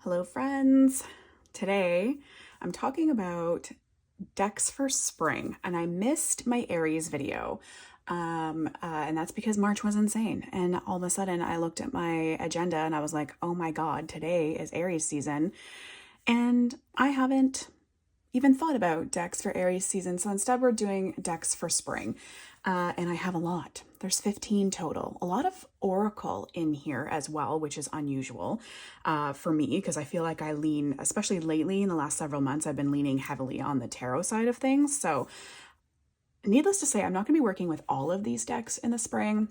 Hello friends! Today I'm talking about decks for spring, and I missed my Aries video and that's because March was insane, and all of a sudden I looked at my agenda and I was like, oh my god, today is Aries season, and I haven't even thought about decks for Aries season, so instead we're doing decks for spring. And I have a lot. There's 15 total. A lot of Oracle in here as well, which is unusual for me because I feel like I lean, especially lately in the last several months, I've been leaning heavily on the tarot side of things. So needless to say, I'm not going to be working with all of these decks in the spring,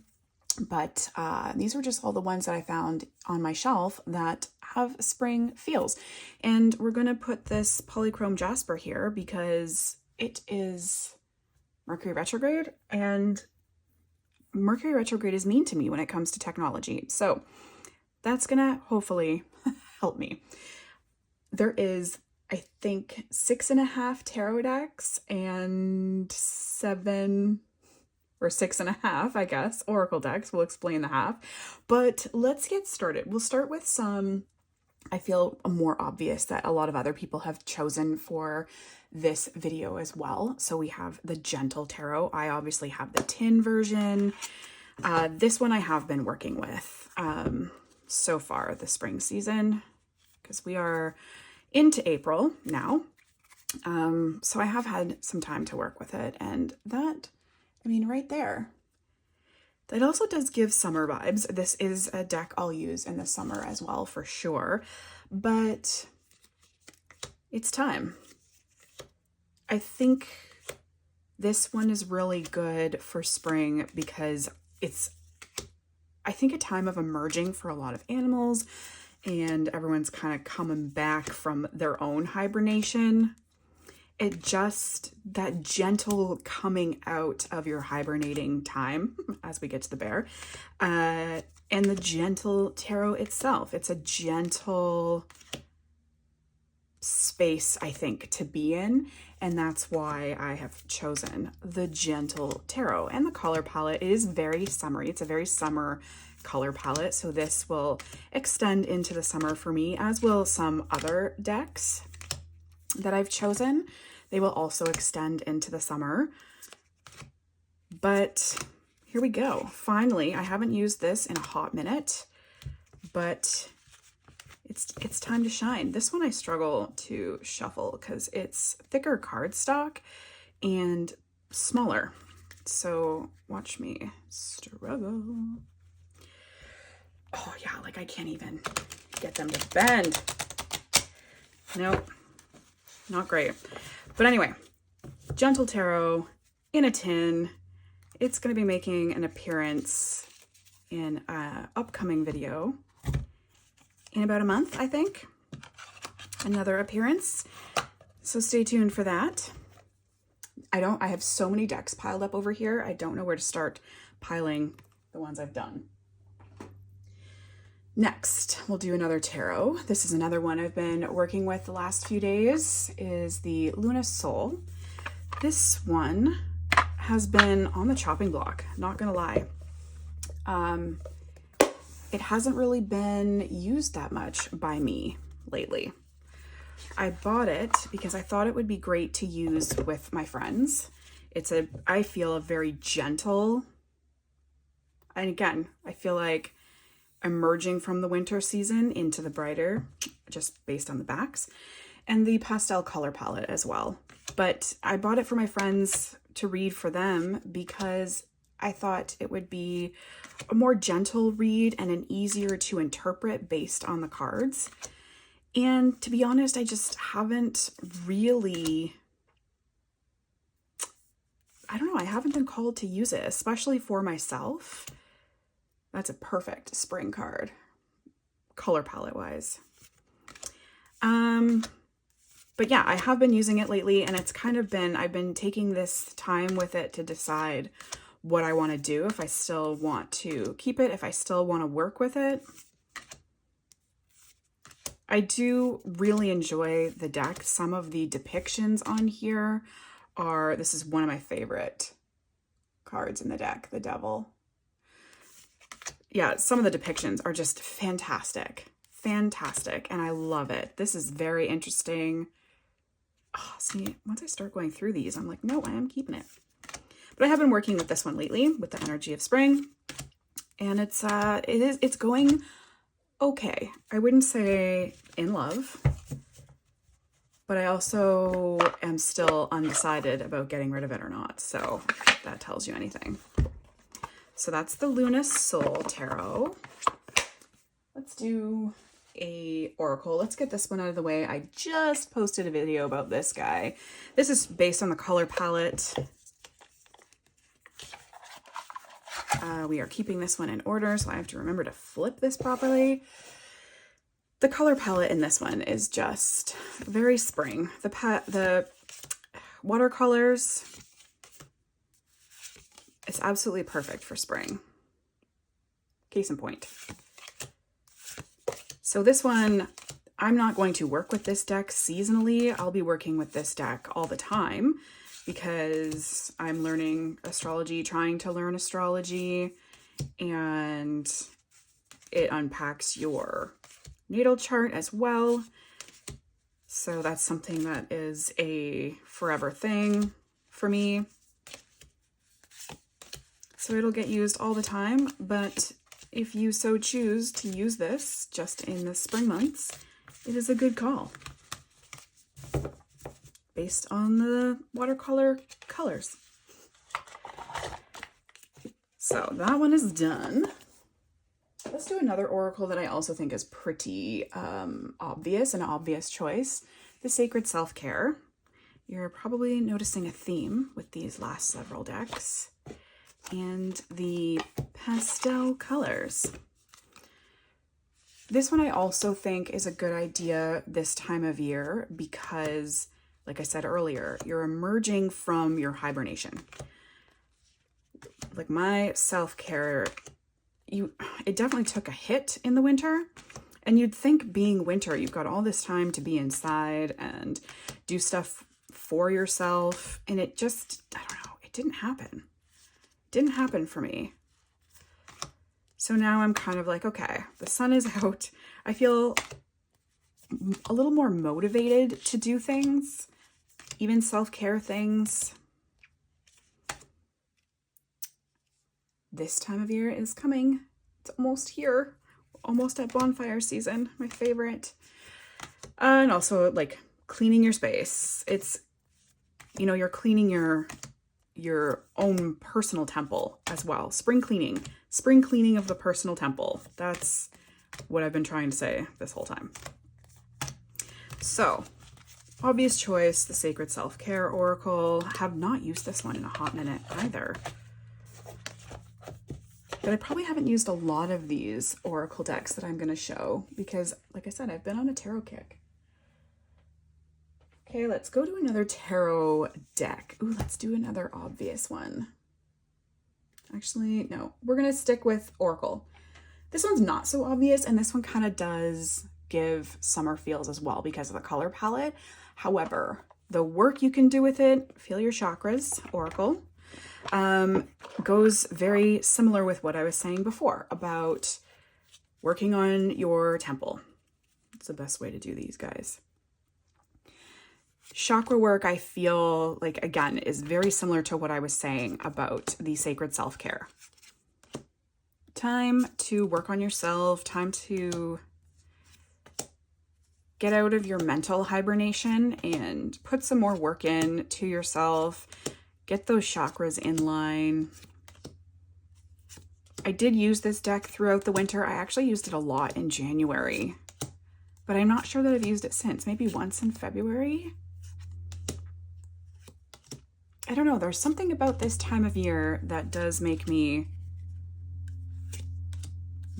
but these were just all the ones that I found on my shelf that have spring feels. And we're going to put this polychrome jasper here because it is Mercury retrograde, and Mercury retrograde is mean to me when it comes to technology. So that's gonna hopefully help me. There is, I think, 6.5 tarot decks and 7 or 6.5, I guess, Oracle decks. We'll explain the half, but let's get started. We'll start with some, I feel, more obvious that a lot of other people have chosen for this video as well. So we have the Gentle Tarot. I obviously have the tin version. This one I have been working with so far this spring season because we are into April now. So I have had some time to work with it, and that, I mean, right there, that also does give summer vibes. This is a deck I'll use in the summer as well, for sure, but it's time. I think this one is really good for spring because it's, I think, a time of emerging for a lot of animals, and everyone's kind of coming back from their own hibernation. It just, that gentle coming out of your hibernating time as we get to the bear, and the Gentle Tarot itself. It's a gentle space, I think, to be in, and that's why I have chosen the Gentle Tarot. And the color palette is very summery. It's a very summer color palette, so this will extend into the summer for me, as will some other decks that I've chosen. They will also extend into the summer. But here we go. Finally, I haven't used this in a hot minute, but it's time to shine. This one I struggle to shuffle because it's thicker cardstock and smaller. So watch me struggle. Oh yeah, like I can't even get them to bend. Nope, not great. But anyway, Gentle Tarot in a tin. It's going to be making an appearance in an upcoming video in about a month, I think. Another appearance. So stay tuned for that. I have so many decks piled up over here. I don't know where to start piling the ones I've done. Next, we'll do another tarot. This is another one I've been working with the last few days, is the Luna Soul. This one has been on the chopping block, not gonna lie. It hasn't really been used that much by me lately. I bought it because I thought it would be great to use with my friends. It's I feel a very gentle, and again, I feel like emerging from the winter season into the brighter, just based on the backs, and the pastel color palette as well. But I bought it for my friends to read for them because I thought it would be a more gentle read and an easier to interpret based on the cards. And to be honest, I just haven't really, I don't know, I haven't been called to use it, especially for myself. That's a perfect spring card, color palette wise. But yeah, I have been using it lately, and it's kind of been, I've been taking this time with it to decide what I want to do, if I still want to keep it, if I still want to work with it. I do really enjoy the deck. Some of the depictions on here are, this is one of my favorite cards in the deck, the Devil. Yeah, some of the depictions are just fantastic. fantastic and I love it. This is very interesting. Oh, see, once I start going through these, I'm like, no, I am keeping it. But I have been working with this one lately with the energy of spring, and it's going okay. I wouldn't say in love, but I also am still undecided about getting rid of it or not. So if that tells you anything. So that's the Luna Soul Tarot. Let's do a oracle. Let's get this one out of the way. I just posted a video about this guy. This is based on the color palette. We are keeping this one in order, so I have to remember to flip this properly. The color palette in this one is just very spring. The watercolors, it's absolutely perfect for spring. Case in point. So this one, I'm not going to work with this deck seasonally. I'll be working with this deck all the time because I'm learning astrology, trying to learn astrology, and it unpacks your natal chart as well. So that's something that is a forever thing for me. So it'll get used all the time, but if you so choose to use this just in the spring months, it is a good call based on the watercolor colors. So that one is done. Let's do another oracle that I also think is pretty obvious, an obvious choice. The Sacred Self-Care. You're probably noticing a theme with these last several decks. And the pastel colors. This one I also think is a good idea this time of year because, like I said earlier, you're emerging from your hibernation. Like my self-care, it definitely took a hit in the winter. And you'd think being winter, you've got all this time to be inside and do stuff for yourself. And it just, I don't know, it didn't happen. Didn't happen for me. So now I'm kind of like, okay, the sun is out. I feel a little more motivated to do things, even self-care things. This time of year is coming. It's almost here, almost at bonfire season, my favorite. And also like cleaning your space. It's, you know, you're cleaning your own personal temple as well. Spring cleaning of the personal temple. That's what I've been trying to say this whole time. So, obvious choice, the Sacred Self-Care Oracle. Have not used this one in a hot minute either. But I probably haven't used a lot of these oracle decks that I'm going to show because, like I said, I've been on a tarot kick. Okay, let's go to another tarot deck. Ooh, let's do another obvious one. Actually, no, we're going to stick with Oracle. This one's not so obvious, and this one kind of does give summer feels as well because of the color palette. However, the work you can do with it, feel your chakras, Oracle, goes very similar with what I was saying before about working on your temple. It's the best way to do these, guys. Chakra work, I feel like, again, is very similar to what I was saying about the Sacred Self-Care. Time to work on yourself, time to get out of your mental hibernation and put some more work in to yourself. Get those chakras in line. I did use this deck throughout the winter. I actually used it a lot in January, but I'm not sure that I've used it since. Maybe once in February. I don't know, there's something about this time of year that does make me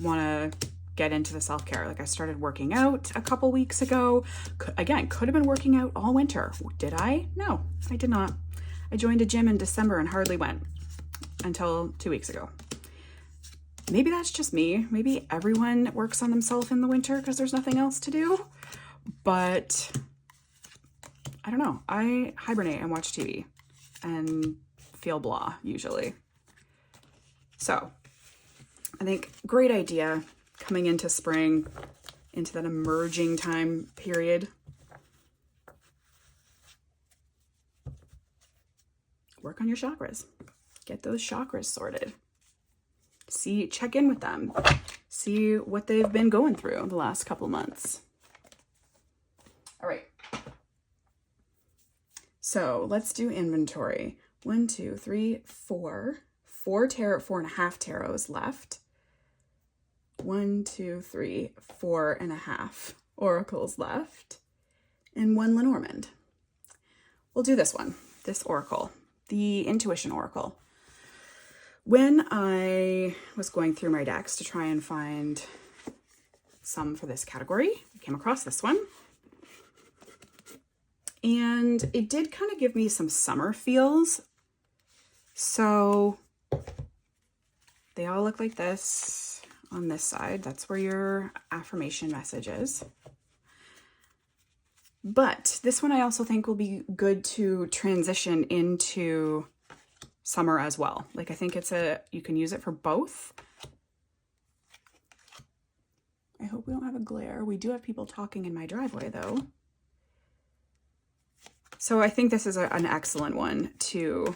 want to get into the self-care. Like I started working out a couple weeks ago. Again, could have been working out all winter. Did I? No, I did not. I joined a gym in December and hardly went until 2 weeks ago. Maybe that's just me. Maybe everyone works on themselves in the winter because there's nothing else to do. But I don't know. I hibernate and watch TV. And feel blah, usually. So, I think great idea coming into spring, into that emerging time period. Work on your chakras. Get those chakras sorted. Check in with them. See what they've been going through the last couple months. All right. So let's do inventory. 1, 2, 3, 4. 4 tarot, 4.5 tarots left. 1, 2, 3, 4.5 oracles left. And 1 Lenormand. We'll do this one, this oracle, the Intuition Oracle. When I was going through my decks to try and find some for this category, I came across this one. And it did kind of give me some summer feels. So they all look like this on this side. That's where your affirmation message is. But this one I also think will be good to transition into summer as well. Like I think you can use it for both. I hope we don't have a glare. We do have people talking in my driveway though. So I think this is an excellent one to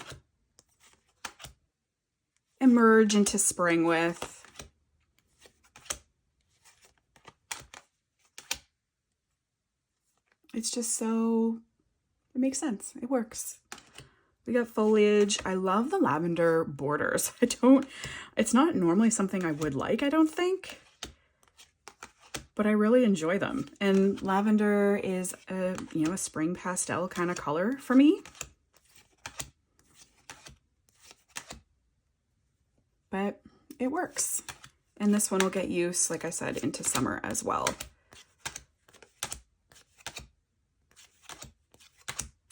emerge into spring with. It's just so, it makes sense. It works. We got foliage. I love the lavender borders. It's not normally something I would like, I don't think, but I really enjoy them. And lavender is a spring pastel kind of color for me. But it works. And this one will get use, like I said, into summer as well.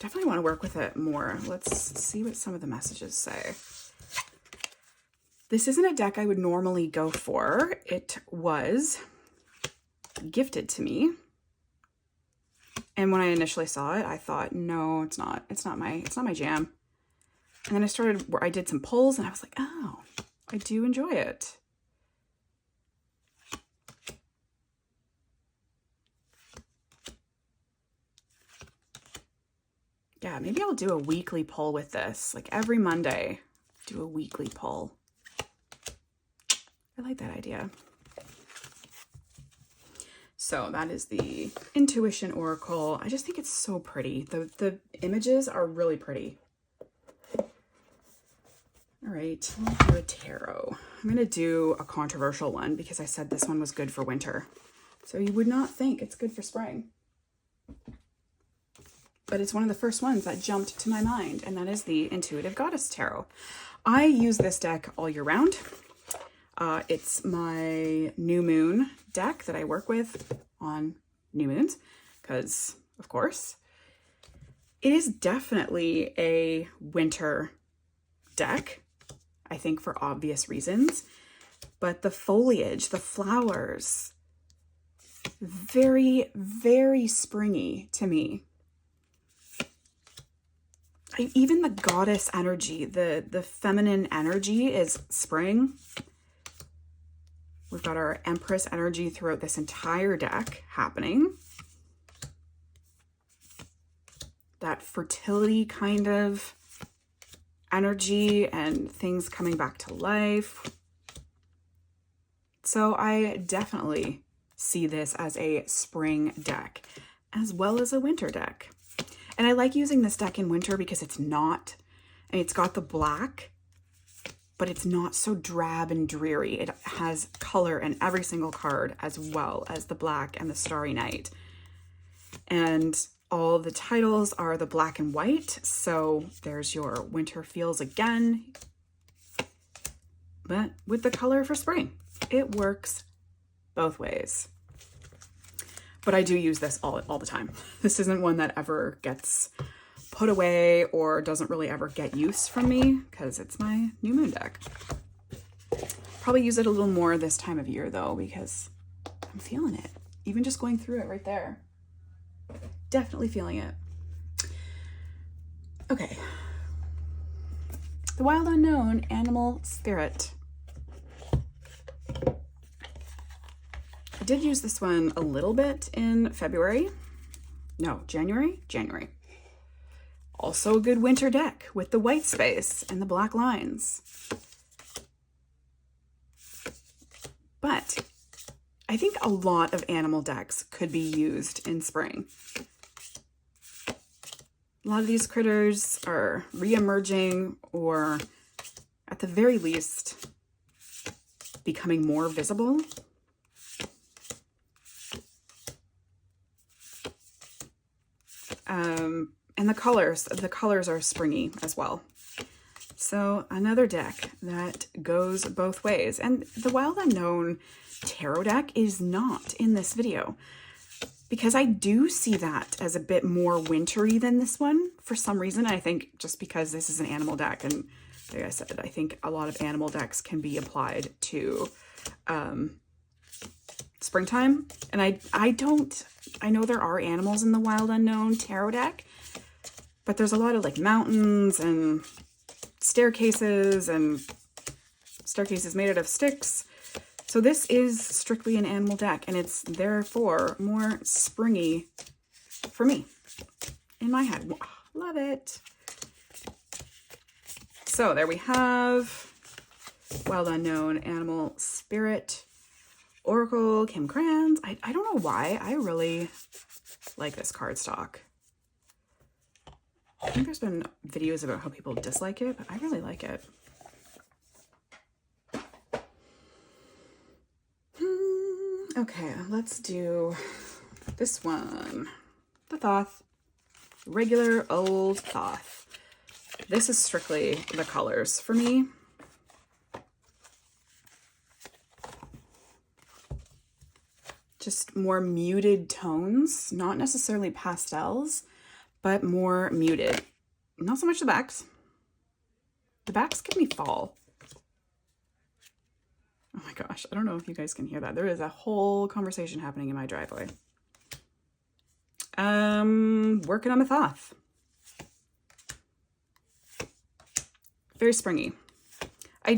Definitely want to work with it more. Let's see what some of the messages say. This isn't a deck I would normally go for. It was gifted to me. And when I initially saw it, I thought, no, it's not. It's not my jam. And then I did some pulls and I was like, oh, I do enjoy it. Yeah, maybe I'll do a weekly pull with this. Like every Monday, do a weekly pull. I like that idea. So that is the Intuition Oracle. I just think it's so pretty. The images are really pretty. All right, I'll do a tarot. I'm gonna do a controversial one because I said this one was good for winter. So you would not think it's good for spring. But it's one of the first ones that jumped to my mind, and that is the Intuitive Goddess Tarot. I use this deck all year round. It's my new moon deck that I work with on new moons, because of course. It is definitely a winter deck, I think for obvious reasons, but the foliage, the flowers, very, very springy to me. Even the goddess energy, the feminine energy is spring. We've got our Empress energy throughout this entire deck happening. That fertility kind of energy and things coming back to life. So I definitely see this as a spring deck as well as a winter deck. And I like using this deck in winter because it's got the black, but it's not so drab and dreary. It has color in every single card as well as the black and the Starry Night. And all the titles are the black and white. So there's your winter feels again, but with the color for spring. It works both ways. But I do use this all the time. This isn't one that ever gets put away or doesn't really ever get use from me because it's my new moon deck. Probably use it a little more this time of year though, because I'm feeling it. Even just going through it right there. Definitely feeling it. Okay. The Wild Unknown Animal Spirit. did use this one a little bit in February. No, January? January. Also a good winter deck with the white space and the black lines. But I think a lot of animal decks could be used in spring. A lot of these critters are re-emerging, or at the very least becoming more visible. And the colors are springy as well. So another deck that goes both ways. And the Wild Unknown tarot deck is not in this video, because I do see that as a bit more wintry than this one for some reason. I think just because this is an animal deck, and like I said, I think a lot of animal decks can be applied to springtime. And I know there are animals in the Wild Unknown tarot deck, but there's a lot of like mountains and staircases made out of sticks. So this is strictly an animal deck, and it's therefore more springy for me in my head. Love it. So there we have Wild Unknown Animal Spirit Oracle, Kim Krans. I don't know why. I really like this cardstock. I think there's been videos about how people dislike it, but I really like it. Okay, let's do this one. The Thoth. Regular old Thoth. This is strictly the colors for me. Just more muted tones, not necessarily pastels, but more muted. Not so much the backs. The backs give me fall. Oh my gosh, I don't know if you guys can hear that. There is a whole conversation happening in my driveway. Working on the Thoth. Very springy. I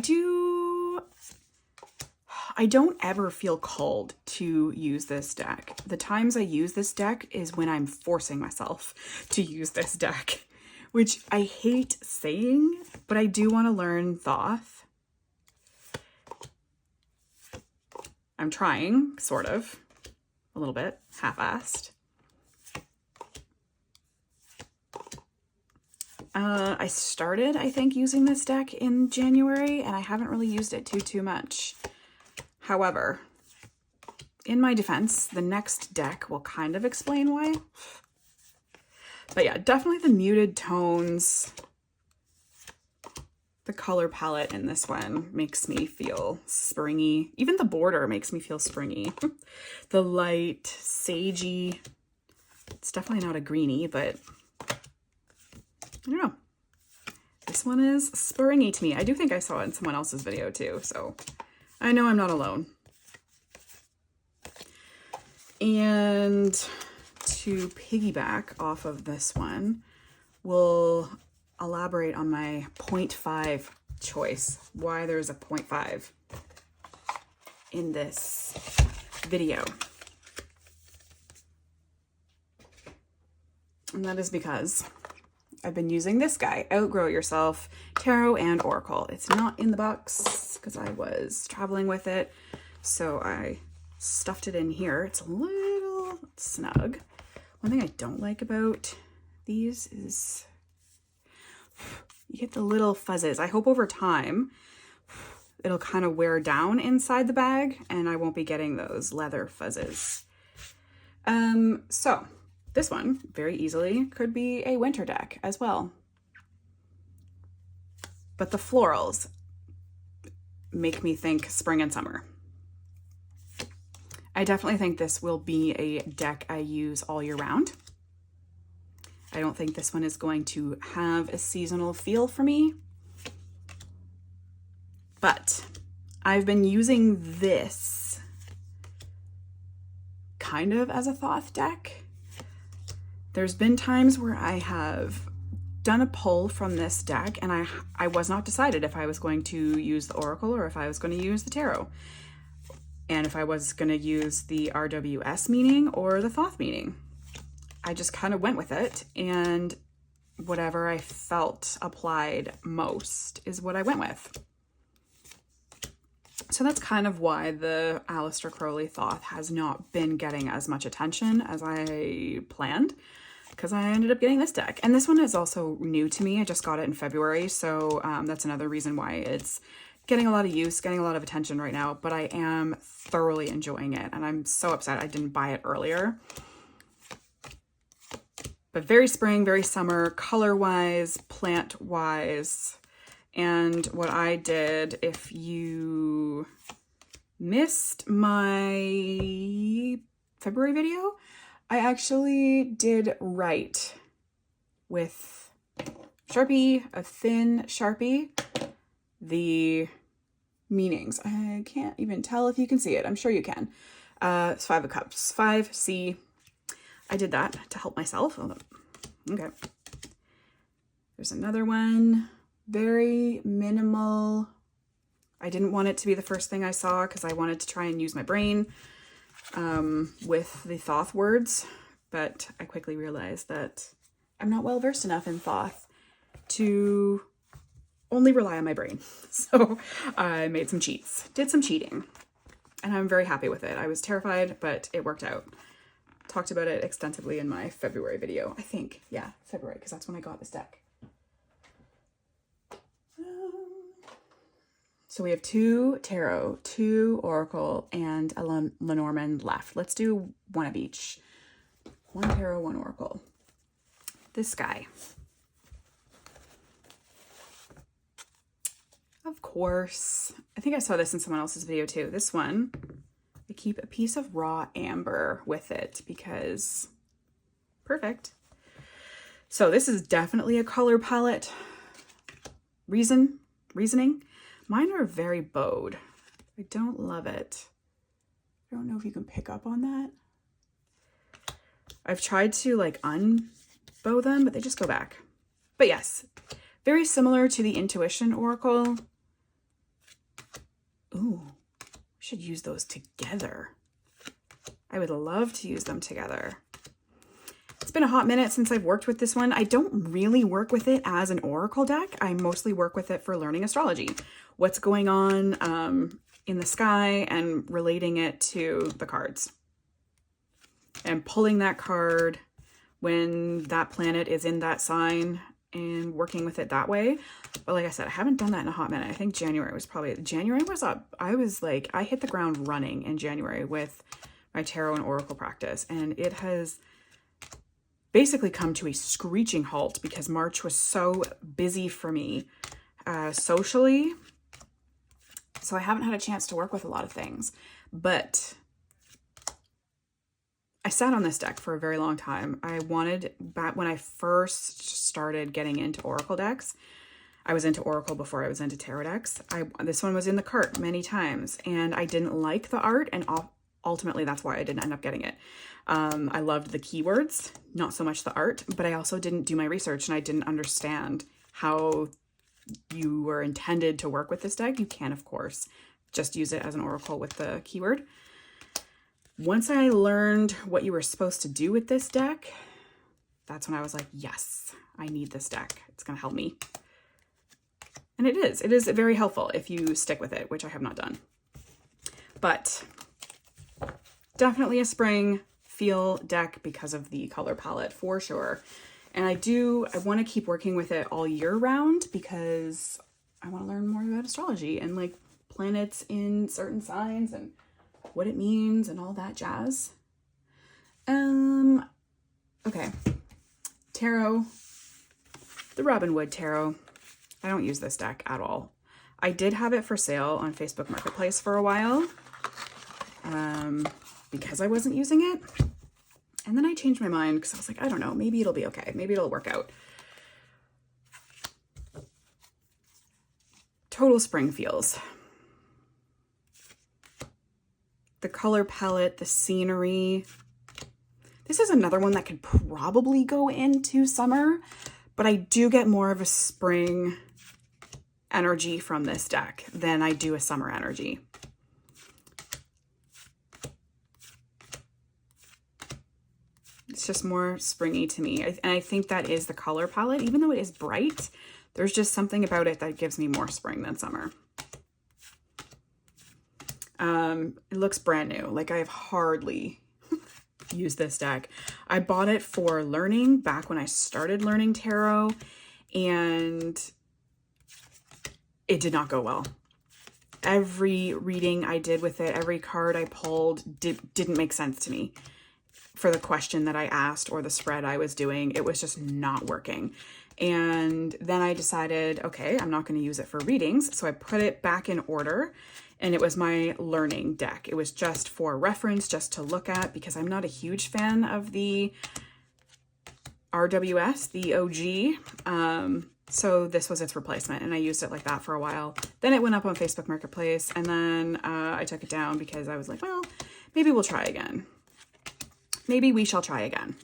don't ever feel called to use this deck. The times I use this deck is when I'm forcing myself to use this deck, which I hate saying, but I do want to learn Thoth. I'm trying, sort of, a little bit, half-assed. I started, I think, using this deck in January, and I haven't really used it too much. However, in my defense, the next deck will kind of explain why. But yeah, definitely the muted tones. The color palette in this one makes me feel springy. Even the border makes me feel springy. The light, sagey. It's definitely not a greenie, but I don't know. This one is springy to me. I do think I saw it in someone else's video too, so I know I'm not alone. And to piggyback off of this one, we'll elaborate on my 0.5 choice, why there's a 0.5 in this video. And that is because I've been using this guy, Outgrow Yourself Tarot and Oracle. It's not in the box because I was traveling with it, so I stuffed it in here. It's a little snug. One thing I don't like about these is you get the little fuzzes. I hope over time it'll kind of wear down inside the bag and I won't be getting those leather fuzzes. So this one very easily could be a winter deck as well. But the florals make me think spring and summer. I definitely think this will be a deck I use all year round. I don't think this one is going to have a seasonal feel for me. But I've been using this kind of as a Thoth deck. There's been times where I have done a pull from this deck and I was not decided if I was going to use the Oracle or if I was going to use the Tarot. and if I was going to use the RWS meaning or the Thoth meaning. I just kind of went with it, and whatever I felt applied most is what I went with. So that's kind of why the Aleister Crowley Thoth has not been getting as much attention as I planned, because I ended up getting this deck. And this one is also new to me. I just got it in February, so that's another reason why it's getting a lot of use, getting a lot of attention right now, but I am thoroughly enjoying it, and I'm so upset I didn't buy it earlier. But very spring, very summer, color-wise, plant-wise. And what I did, if you missed my February video, I actually did write with Sharpie, a thin Sharpie, the meanings. I can't even tell if you can see it. I'm sure you can. It's 5 of Cups, 5C. I did that to help myself. Okay. There's another one. Very minimal. I didn't want it to be the first thing I saw because I wanted to try and use my brain with the Thoth words, but I quickly realized that I'm not well versed enough in Thoth to only rely on my brain. So I made some cheats, did some cheating, and I'm very happy with it. I was terrified, but it worked out. Talked about it extensively in my February video, I think. Yeah, February, because that's when I got this deck. So we have 2 tarot, 2 oracle, and a Lenormand left. Let's do one of each. 1 tarot, 1 oracle. This guy. Of course. I think I saw this in someone else's video too. This one, I keep a piece of raw amber with it because perfect. So this is definitely a color palette. Reasoning. Mine are very bowed. I don't love it. I don't know if you can pick up on that. I've tried to like unbow them, but they just go back. But yes, very similar to the Intuition Oracle. Ooh, we should use those together. I would love to use them together. It's been a hot minute since I've worked with this one. I don't really work with it as an oracle deck. I mostly work with it for learning astrology. What's going on in the sky and relating it to the cards. And pulling that card when that planet is in that sign and working with it that way. But like I said, I haven't done that in a hot minute. I think January was up. I was like, I hit the ground running in January with my tarot and oracle practice. And it has basically come to a screeching halt because March was so busy for me socially. So I haven't had a chance to work with a lot of things, but I sat on this deck for a very long time. I wanted, back when I first started getting into oracle decks, I was into oracle before I was into tarot decks. This one was in the cart many times and I didn't like the art, and ultimately that's why I didn't end up getting it. I loved the keywords, not so much the art, but I also didn't do my research and I didn't understand how you were intended to work with this deck. You can, of course, just use it as an oracle with the keyword. Once I learned what you were supposed to do with this deck, that's when I was like, yes, I need this deck. It's going to help me. And it is very helpful if you stick with it, which I have not done. But definitely a spring feel deck because of the color palette for sure. And I want to keep working with it all year round because I want to learn more about astrology and like planets in certain signs and what it means and all that jazz. Okay. Tarot. The Robinwood Tarot. I don't use this deck at all. I did have it for sale on Facebook Marketplace for a while because I wasn't using it. And then I changed my mind because I was like, I don't know, maybe it'll be okay. Maybe it'll work out. Total spring feels. The color palette, the scenery. This is another one that could probably go into summer, but I do get more of a spring energy from this deck than I do a summer energy. It's just more springy to me. And I think that is the color palette. Even though it is bright, there's just something about it that gives me more spring than summer. It looks brand new. Like, I have hardly used this deck. I bought it for learning back when I started learning tarot, and it did not go well. Every reading I did with it, every card I pulled didn't make sense to me for the question that I asked or the spread I was doing. It was just not working. And then I decided, okay, I'm not going to use it for readings. So I put it back in order, and it was my learning deck. It was just for reference, just to look at, because I'm not a huge fan of the RWS, the OG. So this was its replacement, and I used it like that for a while. Then it went up on Facebook Marketplace, and then I took it down because I was like, well, maybe we'll try again. Maybe we shall try again.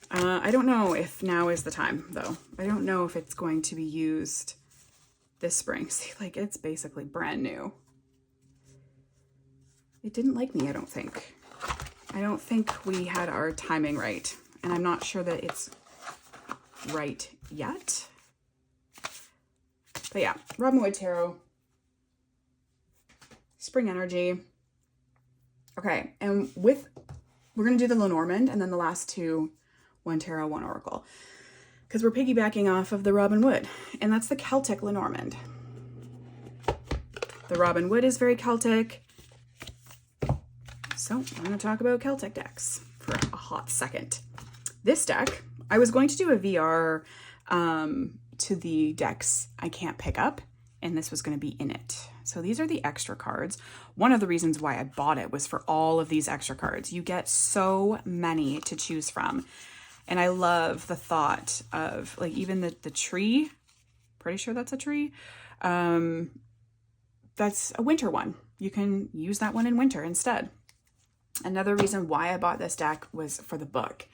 I don't know if now is the time, though. I don't know if it's going to be used this spring. See, like, it's basically brand new. It didn't like me, I don't think. I don't think we had our timing right, and I'm not sure that it's right yet. But yeah, Robinwood Tarot, spring energy. Okay, and we're going to do the Lenormand, and then the last two, one tarot, one oracle, because we're piggybacking off of the Robinwood, and that's the Celtic Lenormand. The Robinwood is very Celtic, so I'm going to talk about Celtic decks for a hot second. This deck, I was going to do a VR to the decks I can't pick up, and this was going to be in it. So these are the extra cards. One of the reasons why I bought it was for all of these extra cards. You get so many to choose from. And I love the thought of, like, even the tree, pretty sure that's a tree. That's a winter one. You can use that one in winter instead. Another reason why I bought this deck was for the book.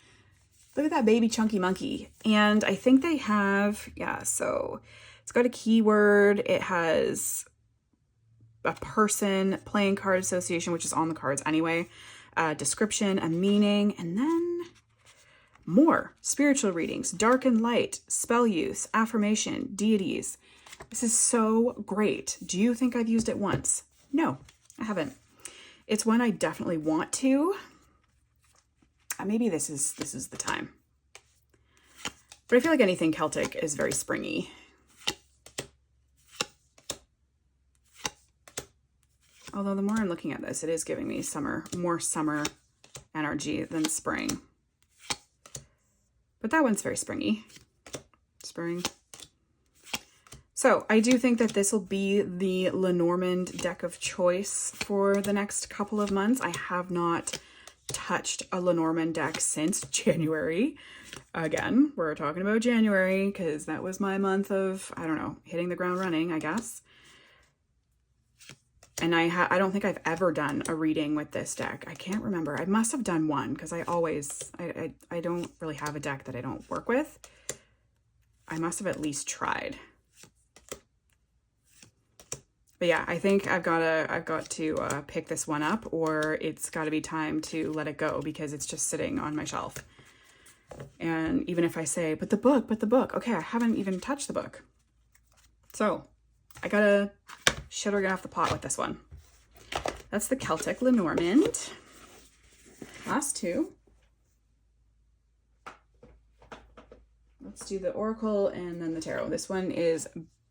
Look at that baby chunky monkey. And I think they have, yeah, so it's got a keyword. It has a person, playing card association, which is on the cards anyway, a description, a meaning, and then more spiritual readings, dark and light, spell use, affirmation, deities. This is so great. Do you think I've used it once? No, I haven't. It's one I definitely want to. Maybe this is the time. But I feel like anything Celtic is very springy. Although the more I'm looking at this, it is giving me summer, more summer energy than spring. But that one's very springy. Spring. So I do think that this will be the Lenormand deck of choice for the next couple of months. I have not touched a Lenormand deck since January. Again, we're talking about January because that was my month of, I don't know, hitting the ground running, I guess. And I don't think I've ever done a reading with this deck. I can't remember. I must have done one because I don't really have a deck that I don't work with. I must have at least tried. But yeah, I think I've got to pick this one up, or it's got to be time to let it go because it's just sitting on my shelf. And even if I say, but the book, okay, I haven't even touched the book. So I gotta shit or get off the pot with this one. That's the Celtic Lenormand. Last two. Let's do the Oracle and then the Tarot. This one is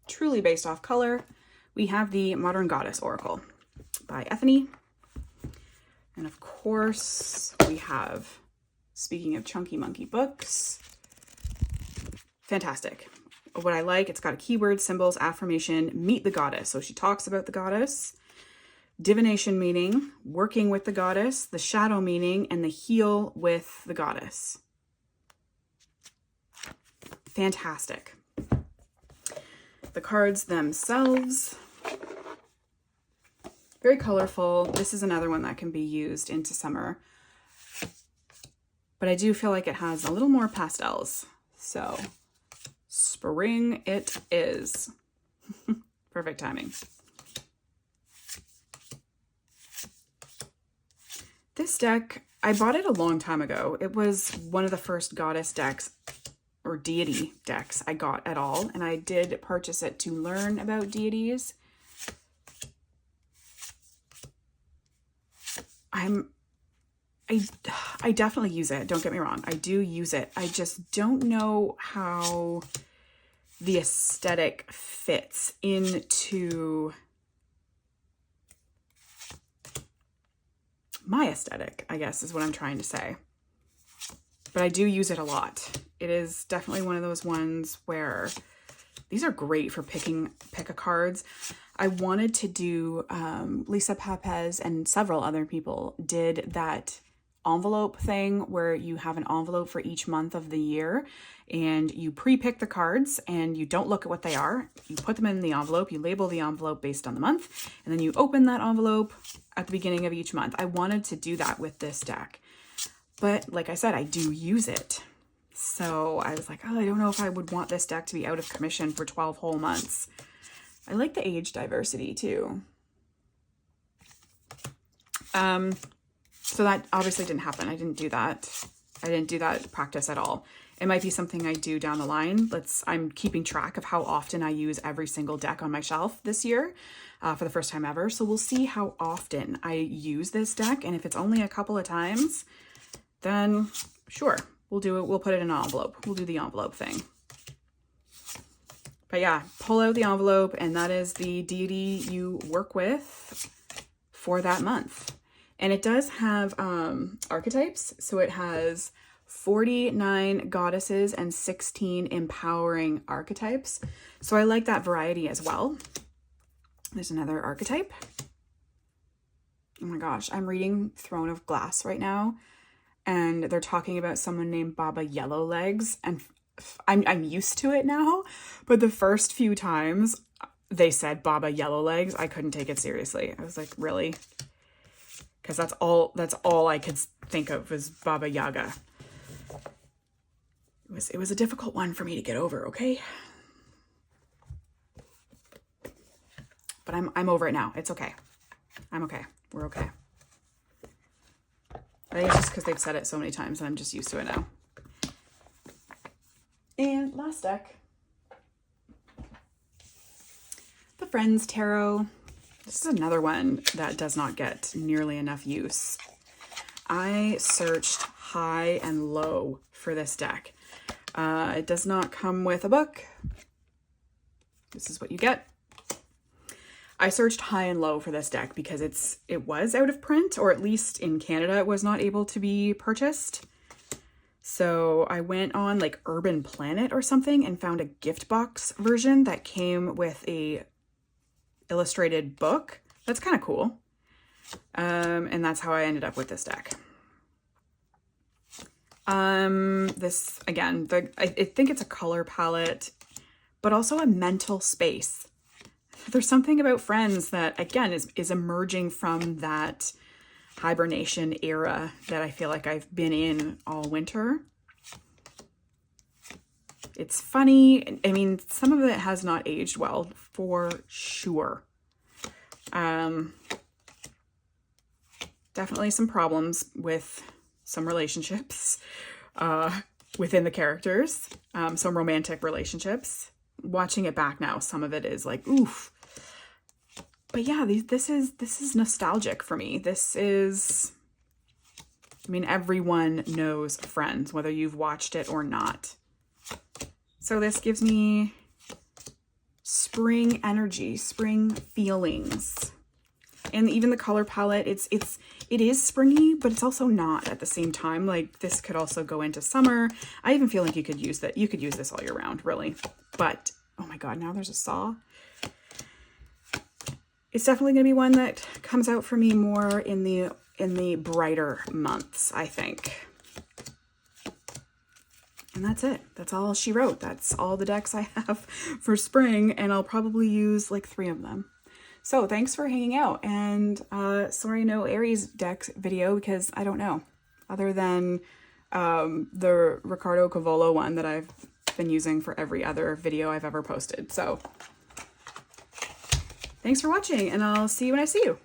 truly based off color. We have the Modern Goddess Oracle by Ethany. And of course, we have, speaking of chunky monkey books, fantastic. What I like, it's got a keyword, symbols, affirmation, meet the goddess. So she talks about the goddess, divination meaning, working with the goddess, the shadow meaning, and the heal with the goddess. Fantastic. The cards themselves, very colorful. This is another one that can be used into summer, but I do feel like it has a little more pastels. So spring it is. Perfect timing. This deck, I bought it a long time ago. It was one of the first goddess decks or deity decks I got at all. And I did purchase it to learn about deities. I definitely use it. Don't get me wrong. I do use it. I just don't know how the aesthetic fits into my aesthetic, I guess is what I'm trying to say. But I do use it a lot. It is definitely one of those ones where these are great for pick a cards. I wanted to do, Lisa Papez and several other people did that envelope thing where you have an envelope for each month of the year and you pre-pick the cards and you don't look at what they are. You put them in the envelope, you label the envelope based on the month, and then you open that envelope at the beginning of each month. I wanted to do that with this deck, but like I said, I do use it. So I was like, oh, I don't know if I would want this deck to be out of commission for 12 whole months. I like the age diversity too. So that obviously didn't happen. I didn't do that. I didn't do that practice at all. It might be something I do down the line. I'm keeping track of how often I use every single deck on my shelf this year for the first time ever. So we'll see how often I use this deck. And if it's only a couple of times, then sure, we'll do it. We'll put it in an envelope. We'll do the envelope thing. But yeah, pull out the envelope and that is the deity you work with for that month. And it does have archetypes. So it has 49 goddesses and 16 empowering archetypes. So I like that variety as well. There's another archetype. Oh my gosh, I'm reading Throne of Glass right now. And they're talking about someone named Baba Yellowlegs. And I'm used to it now. But the first few times they said Baba Yellowlegs, I couldn't take it seriously. I was like, really? Because that's all I could think of was Baba Yaga. It was a difficult one for me to get over, okay? But I'm over it now. It's okay. I'm okay. We're okay. I think it's just because they've said it so many times and I'm just used to it now. And last deck. The Friends Tarot. This is another one that does not get nearly enough use. I searched high and low for this deck. It does not come with a book. This is what you get. I searched high and low for this deck because it was out of print, or at least in Canada it was not able to be purchased. So I went on like Urban Planet or something and found a gift box version that came with a illustrated book. That's kind of cool. And that's how I ended up with this deck. This again, I think it's a color palette, but also a mental space. There's something about Friends that again is emerging from that hibernation era that I feel like I've been in all winter. It's funny. I mean, some of it has not aged well for sure. Definitely some problems with some relationships within the characters, some romantic relationships. Watching it back now, some of it is like, oof. But yeah, this is nostalgic for me. This is, I mean, everyone knows Friends, whether you've watched it or not. So this gives me spring energy, spring feelings. And even the color palette, it is springy, but it's also not at the same time. Like this could also go into summer. I even feel like you could use this all year round, really. But oh my God, now there's a saw. It's definitely going to be one that comes out for me more in the brighter months, I think. And that's it. That's all she wrote. That's all the decks I have for spring, and I'll probably use like 3 of them. So thanks for hanging out, and sorry no Aries decks video because I don't know, other than the Ricardo Cavolo one that I've been using for every other video I've ever posted. So thanks for watching, and I'll see you when I see you.